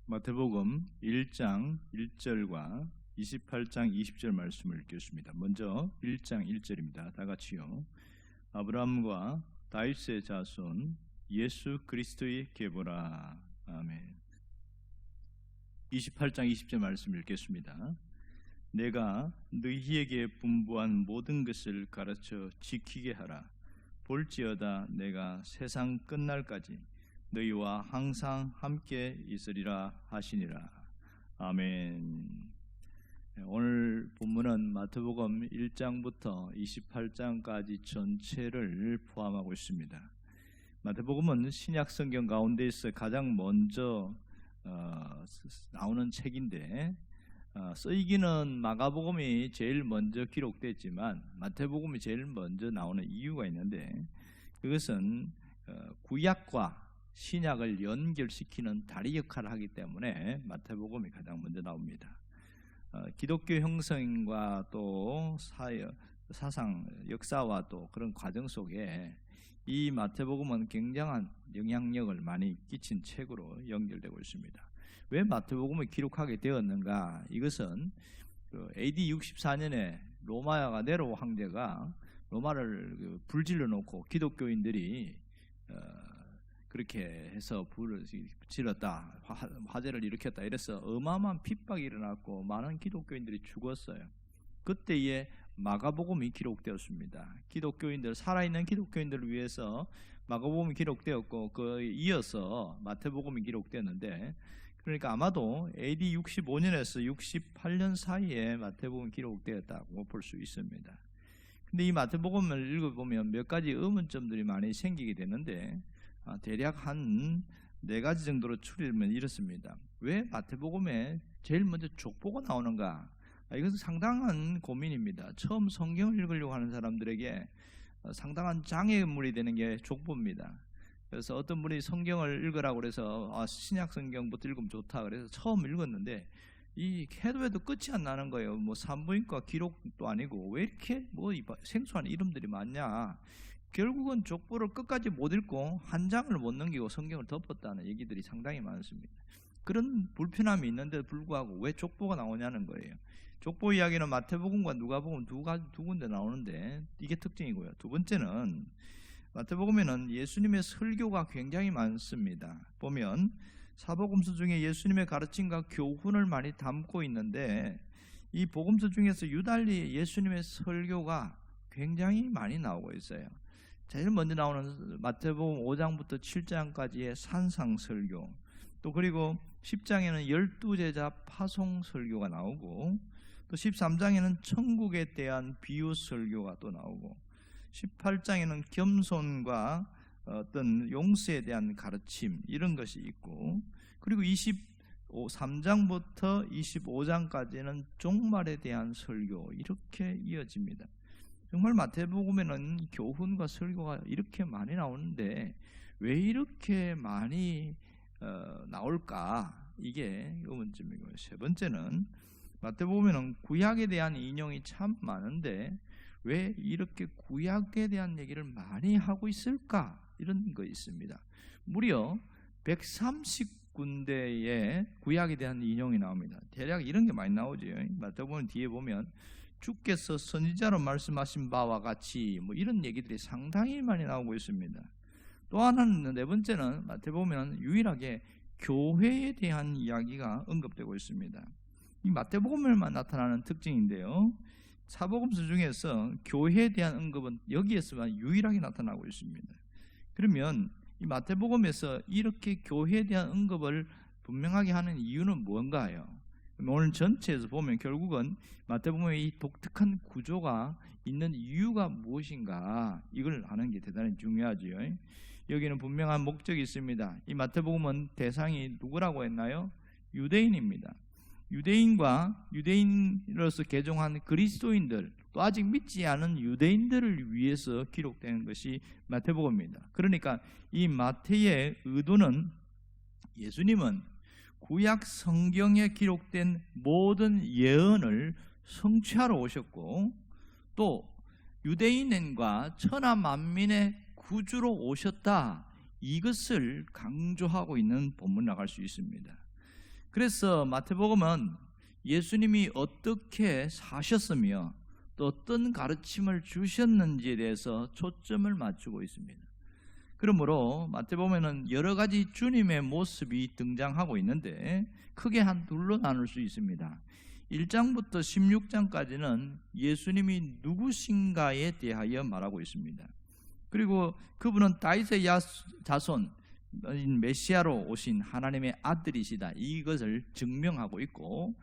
마태복음 1장 1절과 28장 20절 말씀을 읽겠습니다. 먼저 1장 1절입니다. 다 같이요. 아브라함과 다윗의 자손 예수 그리스도의 계보라. 아멘. 28장 20절 말씀 읽겠습니다. 내가 너희에게 분부한 모든 것을 가르쳐 지키게 하라. 볼지어다 내가 세상 끝날까지 너희와 항상 함께 있으리라 하시니라. 아멘. 오늘 본문은 마태복음 1장부터 28장까지 전체를 포함하고 있습니다. 마태복음은 신약 성경 가운데에서 가장 먼저 나오는 책인데 쓰이기는 마가복음이 제일 먼저 기록됐지만 마태복음이 제일 먼저 나오는 이유가 있는데, 그것은 구약과 신약을 연결시키는 다리 역할을 하기 때문에 마태복음이 가장 먼저 나옵니다. 기독교 형성과 또 사상, 역사와 또 그런 과정 속에 이 마태복음은 굉장한 영향력을 많이 끼친 책으로 연결되고 있습니다. 왜 마태복음을 기록하게 되었는가? 이것은 AD 64년에 로마가 네로 황제가 로마를 불질러 놓고 기독교인들이 그렇게 해서 불을 질렀다, 화재를 일으켰다, 이래서 어마어마한 핍박이 일어났고 많은 기독교인들이 죽었어요. 그때에 마가복음이 기록되었습니다. 기독교인들, 살아있는 기독교인들을 위해서 마가복음이 기록되었고 그에 이어서 마태복음이 기록되었는데, 그러니까 아마도 AD 65년에서 68년 사이에 마태복음이 기록되었다고 볼 수 있습니다. 근데 이 마태복음을 읽어보면 몇 가지 의문점들이 많이 생기게 되는데, 대략 한 4가지 정도로 추리하면 이렇습니다. 왜 마태복음에 제일 먼저 족보가 나오는가? 이것은 상당한 고민입니다. 처음 성경을 읽으려고 하는 사람들에게 상당한 장애물이 되는 게 족보입니다. 그래서 어떤 분이 성경을 읽으라고 그래서 신약 성경부터 읽으면 좋다 그래서 처음 읽었는데 이 해도 끝이 안 나는 거예요. 뭐 산부인과 기록도 아니고 왜 이렇게 생소한 이름들이 많냐. 결국은 족보를 끝까지 못 읽고 한 장을 못 넘기고 성경을 덮었다는 얘기들이 상당히 많습니다. 그런 불편함이 있는데도 불구하고 왜 족보가 나오냐는 거예요. 족보 이야기는 마태복음과 누가복음 두 군데 나오는데 이게 특징이고요. 두 번째는 마태복음에는 예수님의 설교가 굉장히 많습니다. 보면 사복음서 중에 예수님의 가르침과 교훈을 많이 담고 있는데, 이 복음서 중에서 유달리 예수님의 설교가 굉장히 많이 나오고 있어요. 제일 먼저 나오는 마태복음 5장부터 7장까지의 산상설교, 또 그리고 10장에는 12제자 파송설교가 나오고, 또 13장에는 천국에 대한 비유설교가 또 나오고, 18장에는 겸손과 어떤 용서에 대한 가르침 이런 것이 있고, 그리고 23장부터 25장까지는 종말에 대한 설교, 이렇게 이어집니다. 정말 마태복음에는 교훈과 설교가 이렇게 많이 나오는데 왜 이렇게 많이 나올까? 이게 의문점이고요. 세 번째는 마태복음에는 구약에 대한 인용이 참 많은데 왜 이렇게 구약에 대한 얘기를 많이 하고 있을까? 이런 거 있습니다. 무려 130군데의 구약에 대한 인용이 나옵니다. 대략 이런 게 많이 나오죠. 마태복음 뒤에 보면 주께서 선지자로 말씀하신 바와 같이 이런 얘기들이 상당히 많이 나오고 있습니다. 또 하나는, 네 번째는 마태복음에는 유일하게 교회에 대한 이야기가 언급되고 있습니다. 이 마태복음에만 나타나는 특징인데요, 사복음서 중에서 교회에 대한 언급은 여기에서만 유일하게 나타나고 있습니다. 그러면 이 마태복음에서 이렇게 교회에 대한 언급을 분명하게 하는 이유는 뭔가요? 오늘 전체에서 보면 결국은 마태복음의 이 독특한 구조가 있는 이유가 무엇인가, 이걸 아는 게 대단히 중요하죠. 여기는 분명한 목적이 있습니다. 이 마태복음은 대상이 누구라고 했나요? 유대인입니다. 유대인과 유대인으로서 개종한 그리스도인들, 또 아직 믿지 않은 유대인들을 위해서 기록된 것이 마태복음입니다. 그러니까 이 마태의 의도는, 예수님은 구약 성경에 기록된 모든 예언을 성취하러 오셨고, 또 유대인과 천하 만민의 구주로 오셨다, 이것을 강조하고 있는 본문 나갈 수 있습니다. 그래서 마태복음은 예수님이 어떻게 사셨으며 또 어떤 가르침을 주셨는지에 대해서 초점을 맞추고 있습니다. 그러므로 마태복음에는 여러 가지 주님의 모습이 등장하고 있는데 크게 한 둘로 나눌 수 있습니다. 1장부터 16장까지는 예수님이 누구신가에 대하여 말하고 있습니다. 그리고 그분은 다윗의 자손 메시아로 오신 하나님의 아들이시다, 이것을 증명하고 있고,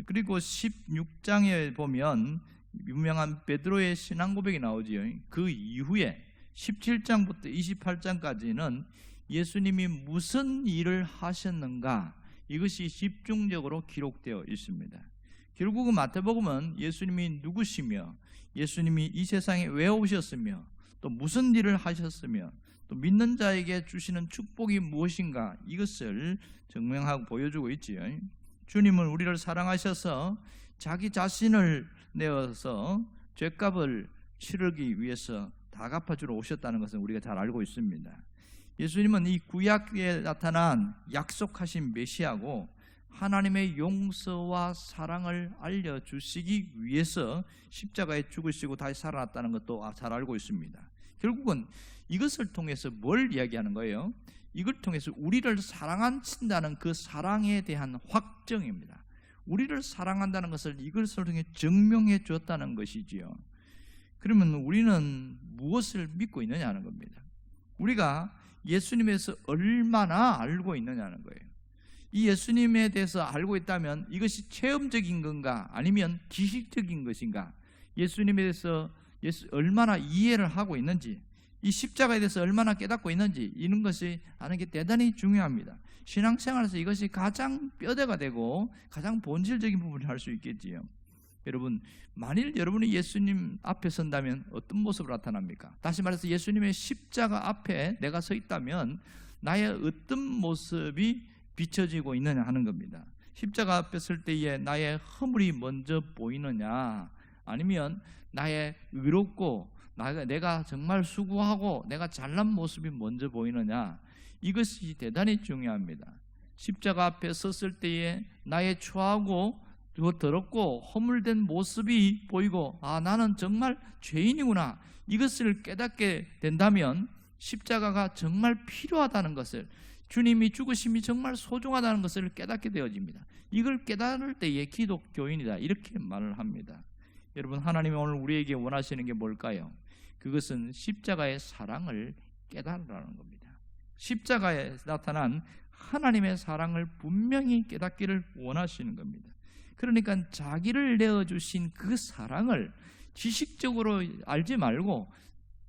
그리고 16장에 보면 유명한 베드로의 신앙 고백이 나오지요. 그 이후에 17장부터 28장까지는 예수님이 무슨 일을 하셨는가, 이것이 집중적으로 기록되어 있습니다. 결국은 마태복음은 예수님이 누구시며 예수님이 이 세상에 왜 오셨으며 또 무슨 일을 하셨으며 또 믿는 자에게 주시는 축복이 무엇인가, 이것을 증명하고 보여주고 있지요. 주님은 우리를 사랑하셔서 자기 자신을 내어서 죄값을 치르기 위해서 다 갚아주러 오셨다는 것은 우리가 잘 알고 있습니다. 예수님은 이 구약에 나타난 약속하신 메시아고 하나님의 용서와 사랑을 알려주시기 위해서 십자가에 죽으시고 다시 살아났다는 것도 잘 알고 있습니다. 결국은 이것을 통해서 뭘 이야기하는 거예요? 이걸 통해서 우리를 사랑한다는 그 사랑에 대한 확정입니다. 우리를 사랑한다는 것을 이것을 통해 증명해 주었다는 것이지요. 그러면 우리는 무엇을 믿고 있느냐는 겁니다. 우리가 예수님에서 얼마나 알고 있느냐는 거예요. 이 예수님에 대해서 알고 있다면 이것이 체험적인 건가 아니면 지식적인 것인가, 예수님에 대해서 얼마나 이해를 하고 있는지, 이 십자가에 대해서 얼마나 깨닫고 있는지, 이런 것이 아는 게 대단히 중요합니다. 신앙생활에서 이것이 가장 뼈대가 되고 가장 본질적인 부분을 할 수 있겠지요. 여러분, 만일 여러분이 예수님 앞에 선다면 어떤 모습으로 나타납니까? 다시 말해서 예수님의 십자가 앞에 내가 서 있다면 나의 어떤 모습이 비춰지고 있느냐 하는 겁니다. 십자가 앞에 설 때에 나의 허물이 먼저 보이느냐, 아니면 나의 의롭고 내가 정말 수고하고 내가 잘난 모습이 먼저 보이느냐, 이것이 대단히 중요합니다. 십자가 앞에 섰을 때에 나의 추하고 더럽고 허물된 모습이 보이고, 나는 정말 죄인이구나, 이것을 깨닫게 된다면 십자가가 정말 필요하다는 것을, 주님이 죽으심이 정말 소중하다는 것을 깨닫게 되어집니다. 이걸 깨달을 때에 기독교인이다, 이렇게 말을 합니다. 여러분, 하나님이 오늘 우리에게 원하시는 게 뭘까요? 그것은 십자가의 사랑을 깨달으라는 겁니다. 십자가에 나타난 하나님의 사랑을 분명히 깨닫기를 원하시는 겁니다. 그러니까 자기를 내어주신 그 사랑을 지식적으로 알지 말고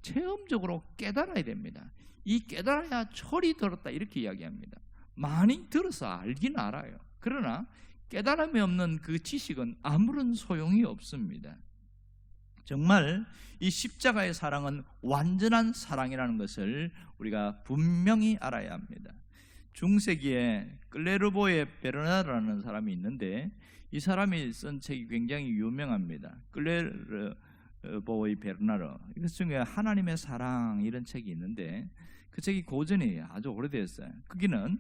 체험적으로 깨달아야 됩니다. 이 깨달아야 철이 들었다, 이렇게 이야기합니다. 많이 들어서 알긴 알아요. 그러나 깨달음이 없는 그 지식은 아무런 소용이 없습니다. 정말 이 십자가의 사랑은 완전한 사랑이라는 것을 우리가 분명히 알아야 합니다. 중세기에 클레르보의 베르나르라는 사람이 있는데, 이 사람이 쓴 책이 굉장히 유명합니다. 클레르보의 베르나르, 그 중에 하나님의 사랑, 이런 책이 있는데 그 책이 고전이 아주 오래됐어요. 거기는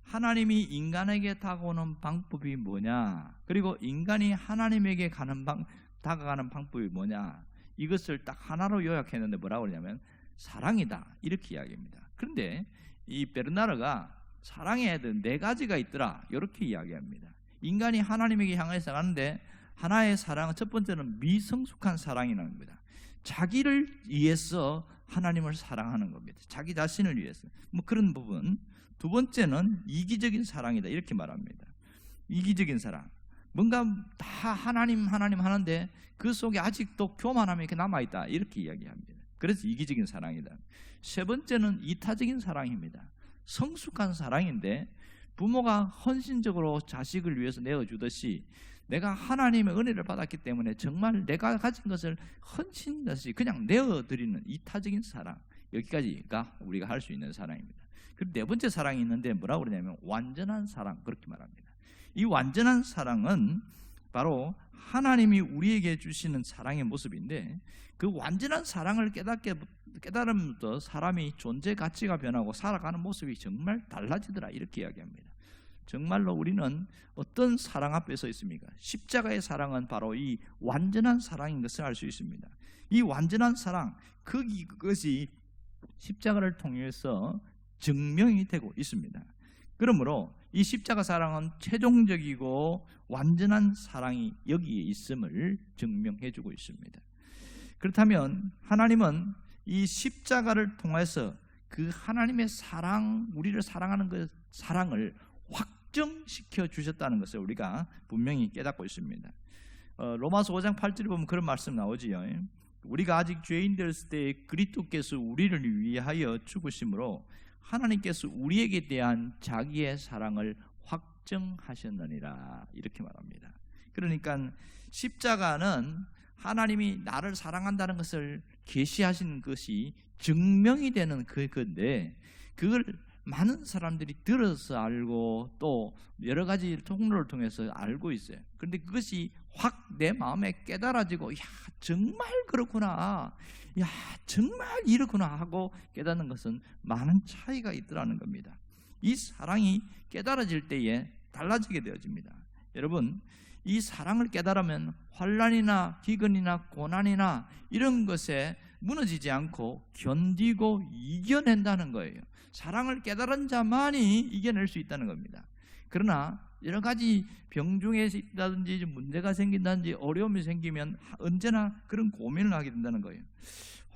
하나님이 인간에게 다가오는 방법이 뭐냐, 그리고 인간이 하나님에게 다가가는 방법이 뭐냐, 이것을 딱 하나로 요약했는데 뭐라고 그러냐면 사랑이다, 이렇게 이야기합니다. 그런데 이 베르나르가 사랑에 네 가지가 있더라, 이렇게 이야기합니다. 인간이 하나님에게 향해서 가는데 하나의 사랑은, 첫 번째는 미성숙한 사랑이라는 겁니다. 자기를 위해서 하나님을 사랑하는 겁니다. 자기 자신을 위해서, 그런 부분. 두 번째는 이기적인 사랑이다, 이렇게 말합니다. 이기적인 사랑, 뭔가 다 하나님 하는데 그 속에 아직도 교만함이 이렇게 남아있다, 이렇게 이야기합니다. 그래서 이기적인 사랑이다. 세 번째는 이타적인 사랑입니다. 성숙한 사랑인데 부모가 헌신적으로 자식을 위해서 내어주듯이 내가 하나님의 은혜를 받았기 때문에 정말 내가 가진 것을 헌신듯이 그냥 내어드리는 이타적인 사랑, 여기까지가 우리가 할 수 있는 사랑입니다. 그리고 네 번째 사랑이 있는데 뭐라고 그러냐면 완전한 사랑, 그렇게 말합니다. 이 완전한 사랑은 바로 하나님이 우리에게 주시는 사랑의 모습인데, 그 완전한 사랑을 깨달으면서 사람이 존재 가치가 변하고 살아가는 모습이 정말 달라지더라, 이렇게 이야기합니다. 정말로 우리는 어떤 사랑 앞에 서 있습니까? 십자가의 사랑은 바로 이 완전한 사랑인 것을 알 수 있습니다. 이 완전한 사랑, 그것이 십자가를 통해서 증명이 되고 있습니다. 그러므로 이 십자가 사랑은 최종적이고 완전한 사랑이 여기에 있음을 증명해 주고 있습니다. 그렇다면 하나님은 이 십자가를 통해서 그 하나님의 사랑, 우리를 사랑하는 그 사랑을 확정시켜 주셨다는 것을 우리가 분명히 깨닫고 있습니다. 로마서 5장 8절에 보면 그런 말씀 나오지요. 우리가 아직 죄인되었을 때 그리스도께서 우리를 위하여 죽으심으로 하나님께서 우리에게 대한 자기의 사랑을 확정하셨느니라, 이렇게 말합니다. 그러니까 십자가는 하나님이 나를 사랑한다는 것을 계시하신 것이 증명이 되는 그건데, 그걸 많은 사람들이 들어서 알고 또 여러 가지 통로를 통해서 알고 있어요. 그런데 그것이 확 내 마음에 깨달아지고, 야 정말 그렇구나, 야 정말 이렇구나 하고 깨닫는 것은 많은 차이가 있더라는 겁니다. 이 사랑이 깨달아질 때에 달라지게 되어집니다. 여러분, 이 사랑을 깨달으면 환난이나 기근이나 고난이나 이런 것에 무너지지 않고 견디고 이겨낸다는 거예요. 사랑을 깨달은 자만이 이겨낼 수 있다는 겁니다. 그러나 여러 가지 병중에 있다든지 문제가 생긴다든지 어려움이 생기면 언제나 그런 고민을 하게 된다는 거예요.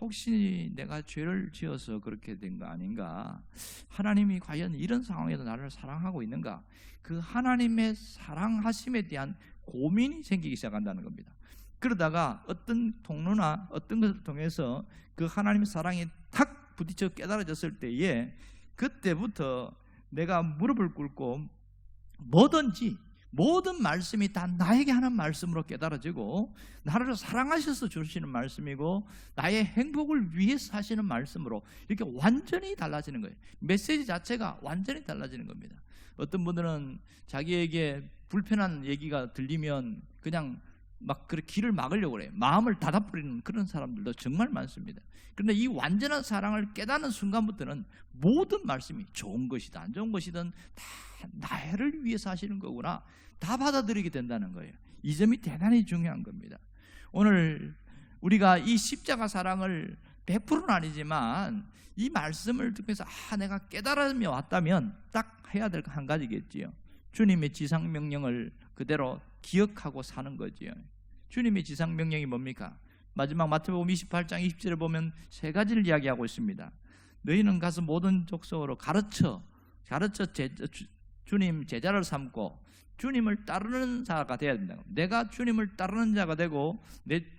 혹시 내가 죄를 지어서 그렇게 된 거 아닌가? 하나님이 과연 이런 상황에도 나를 사랑하고 있는가? 그 하나님의 사랑하심에 대한 고민이 생기기 시작한다는 겁니다. 그러다가 어떤 통로나 어떤 것을 통해서 그 하나님의 사랑이 탁 부딪혀 깨달아졌을 때에, 그때부터 내가 무릎을 꿇고 뭐든지 모든 말씀이 다 나에게 하는 말씀으로 깨달아지고, 나를 사랑하셔서 주시는 말씀이고 나의 행복을 위해서 하시는 말씀으로 이렇게 완전히 달라지는 거예요. 메시지 자체가 완전히 달라지는 겁니다. 어떤 분들은 자기에게 불편한 얘기가 들리면 그냥 막 그렇게 길을 막으려고 그래요. 마음을 닫아버리는 그런 사람들도 정말 많습니다. 그런데 이 완전한 사랑을 깨닫는 순간부터는 모든 말씀이 좋은 것이든 안 좋은 것이든 다 나를 위해서 하시는 거구나, 다 받아들이게 된다는 거예요. 이 점이 대단히 중요한 겁니다. 오늘 우리가 이 십자가 사랑을 100%는 아니지만 이 말씀을 듣면서 내가 깨달으며 왔다면 딱 해야 될 한 가지겠지요. 주님의 지상명령을 그대로 기억하고 사는 거지요. 주님의 지상명령이 뭡니까? 마지막 마태복음 28장 20절에 보면 세 가지를 이야기하고 있습니다. 너희는 가서 모든 족속으로 가르쳐 주님 제자를 삼고 주님을 따르는 자가 되어야 된다. 내가 주님을 따르는 자가 되고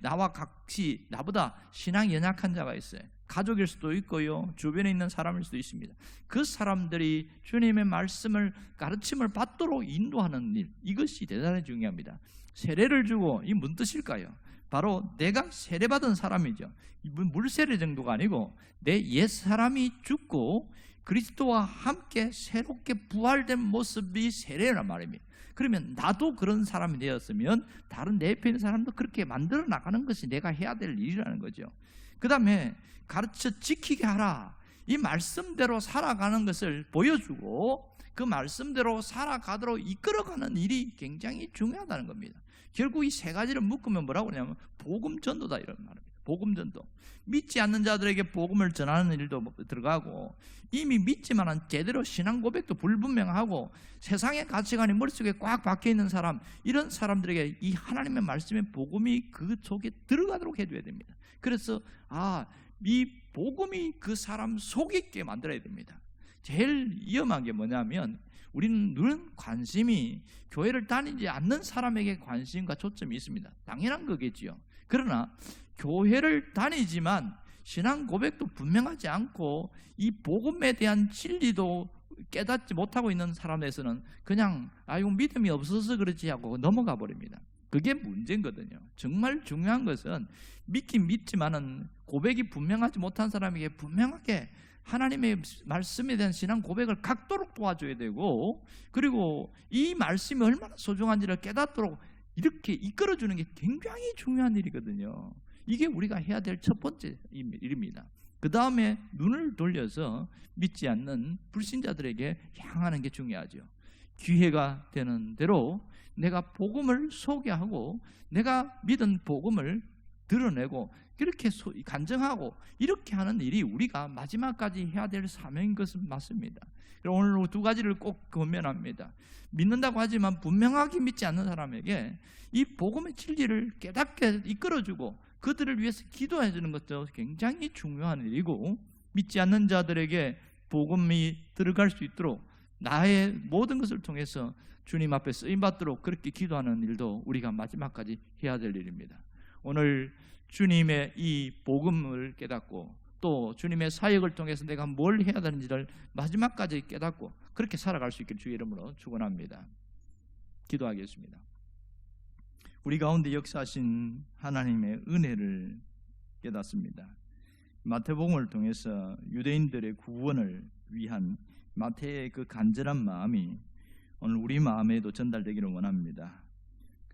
나와 같이 나보다 신앙이 연약한 자가 있어요. 가족일 수도 있고요, 주변에 있는 사람일 수도 있습니다. 그 사람들이 주님의 말씀을 가르침을 받도록 인도하는 일, 이것이 대단히 중요합니다. 세례를 주고, 이 무슨 뜻일까요? 바로 내가 세례받은 사람이죠. 물세례 정도가 아니고 내 옛사람이 죽고 그리스도와 함께 새롭게 부활된 모습이 세례란 말입니다. 그러면 나도 그런 사람이 되었으면 다른 내 옆에 있는 사람도 그렇게 만들어 나가는 것이 내가 해야 될 일이라는 거죠. 그 다음에 가르쳐 지키게 하라, 이 말씀대로 살아가는 것을 보여주고 그 말씀대로 살아가도록 이끌어가는 일이 굉장히 중요하다는 겁니다. 결국 이 세 가지를 묶으면 뭐라고 하냐면 복음 전도다, 이런 말입니다. 복음 전도, 믿지 않는 자들에게 복음을 전하는 일도 들어가고, 이미 믿지만은 제대로 신앙 고백도 불분명하고 세상의 가치관이 머릿속에 꽉 박혀있는 사람, 이런 사람들에게 이 하나님의 말씀의 복음이 그 속에 들어가도록 해줘야 됩니다. 그래서 이 복음이 그 사람 속 있게 만들어야 됩니다. 제일 위험한 게 뭐냐면 우리는 늘 관심이 교회를 다니지 않는 사람에게 관심과 초점이 있습니다. 당연한 거겠지요. 그러나 교회를 다니지만 신앙 고백도 분명하지 않고 이 복음에 대한 진리도 깨닫지 못하고 있는 사람에서는 그냥 이거 믿음이 없어서 그렇지 하고 넘어가 버립니다. 그게 문제거든요. 정말 중요한 것은 믿긴 믿지만은 고백이 분명하지 못한 사람에게 분명하게 하나님의 말씀에 대한 신앙 고백을 갖도록 도와줘야 되고, 그리고 이 말씀이 얼마나 소중한지를 깨닫도록 이렇게 이끌어주는 게 굉장히 중요한 일이거든요. 이게 우리가 해야 될 첫 번째 일입니다. 그 다음에 눈을 돌려서 믿지 않는 불신자들에게 향하는 게 중요하죠. 기회가 되는 대로 내가 복음을 소개하고 내가 믿은 복음을 드러내고 그렇게 간증하고 이렇게 하는 일이 우리가 마지막까지 해야 될 사명인 것은 맞습니다. 오늘 두 가지를 꼭 권면합니다. 믿는다고 하지만 분명하게 믿지 않는 사람에게 이 복음의 진리를 깨닫게 이끌어주고 그들을 위해서 기도해 주는 것도 굉장히 중요한 일이고, 믿지 않는 자들에게 복음이 들어갈 수 있도록 나의 모든 것을 통해서 주님 앞에 쓰임받도록 그렇게 기도하는 일도 우리가 마지막까지 해야 될 일입니다. 오늘 주님의 이 복음을 깨닫고 또 주님의 사역을 통해서 내가 뭘 해야 되는지를 마지막까지 깨닫고 그렇게 살아갈 수 있기를 주의 이름으로 축원합니다. 기도하겠습니다. 우리 가운데 역사하신 하나님의 은혜를 깨닫습니다. 마태복음을 통해서 유대인들의 구원을 위한 마태의 그 간절한 마음이 오늘 우리 마음에도 전달되기를 원합니다.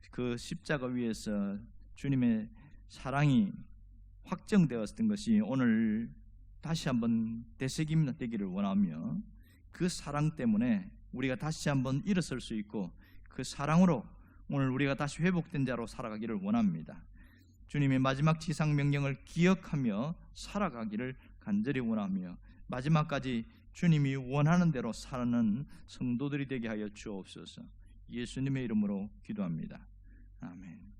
그 십자가 위에서 주님의 사랑이 확정되었던 것이 오늘 다시 한번 되새김되기를 원하며, 그 사랑 때문에 우리가 다시 한번 일어설 수 있고 그 사랑으로 오늘 우리가 다시 회복된 자로 살아가기를 원합니다. 주님의 마지막 지상 명령을 기억하며 살아가기를 간절히 원하며 마지막까지 주님이 원하는 대로 사는 성도들이 되게 하여 주옵소서. 예수님의 이름으로 기도합니다. 아멘.